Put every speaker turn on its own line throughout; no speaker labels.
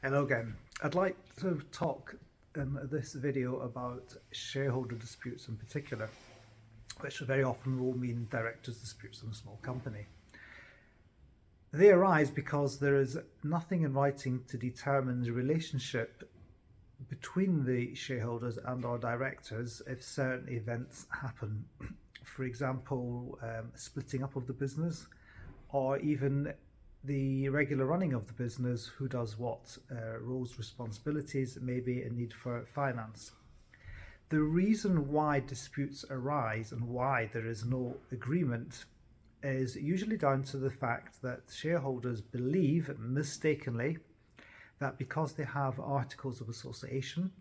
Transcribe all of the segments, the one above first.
Hello again. I'd like to talk in this video about shareholder disputes in particular, which very often will mean directors' disputes in a small company. They arise because there is nothing in writing to determine the relationship between the shareholders and our directors if certain events happen. For example, splitting up of the business, or even the regular running of the business, who does what, roles, responsibilities, maybe a need for finance. The reason why disputes arise and why there is no agreement is usually down to the fact that shareholders believe mistakenly that because they have articles of association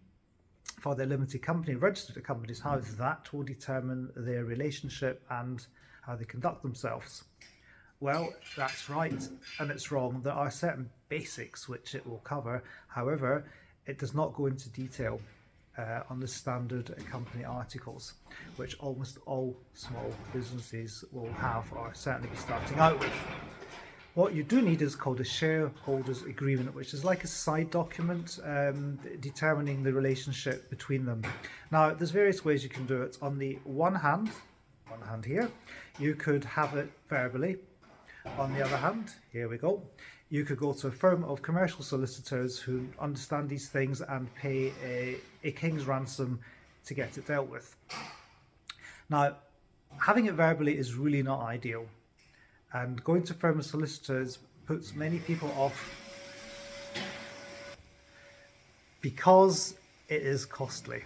for their limited company, registered at Companies House, that will determine their relationship and how they conduct themselves. Well, that's right and it's wrong. There are certain basics which it will cover. However, it does not go into detail on the standard company articles, which almost all small businesses will have or certainly be starting out with. What you do need is called a shareholders agreement, which is like a side document determining the relationship between them. Now, there's various ways you can do it. On the one hand here, you could have it verbally. On the other hand, here we go, you could go to a firm of commercial solicitors who understand these things and pay a king's ransom to get it dealt with. Now, having it verbally is really not ideal, and going to a firm of solicitors puts many people off because it is costly.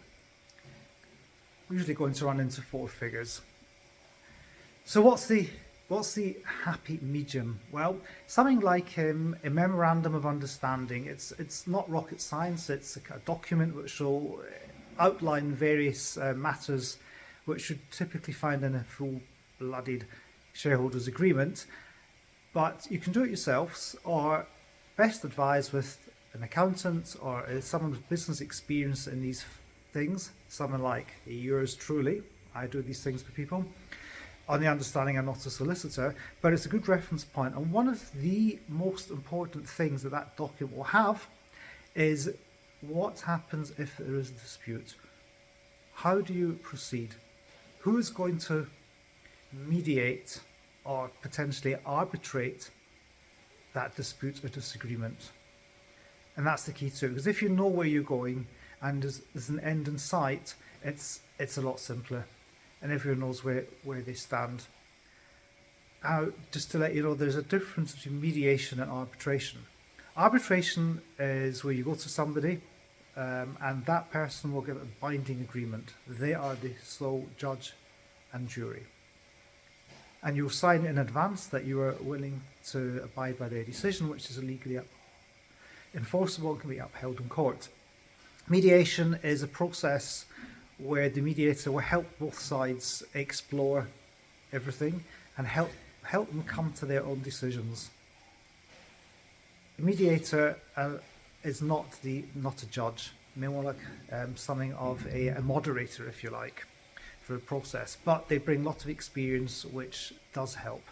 We're usually going to run into 4 figures. So what's the happy medium? Well, something like a memorandum of understanding. It's not rocket science. It's a document which will outline various matters which should typically find in a full-blooded shareholders agreement. But you can do it yourselves, or best advise with an accountant or someone with business experience in these things. Someone like yours truly. I do these things for people, on the understanding I'm not a solicitor, but it's a good reference point. And one of the most important things that that document will have is what happens if there is a dispute. How do you proceed? Who is going to mediate or potentially arbitrate that dispute or disagreement? And that's the key to it, because if you know where you're going and there's an end in sight, it's a lot simpler. And everyone knows where they stand. Now, just to let you know, there's a difference between mediation and arbitration. Arbitration is where you go to somebody and that person will give a binding agreement. They are the sole judge and jury. And you'll sign in advance that you are willing to abide by their decision, which is legally enforceable and can be upheld in court. Mediation is a process where the mediator will help both sides explore everything and help them come to their own decisions. The mediator is not a judge, more like something of a moderator, if you like, for a process. But they bring lots of experience, which does help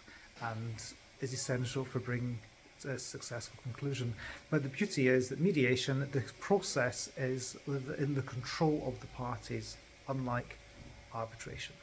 and is essential for bringing a successful conclusion. But the beauty is that mediation, the process is within the control of the parties, unlike arbitration.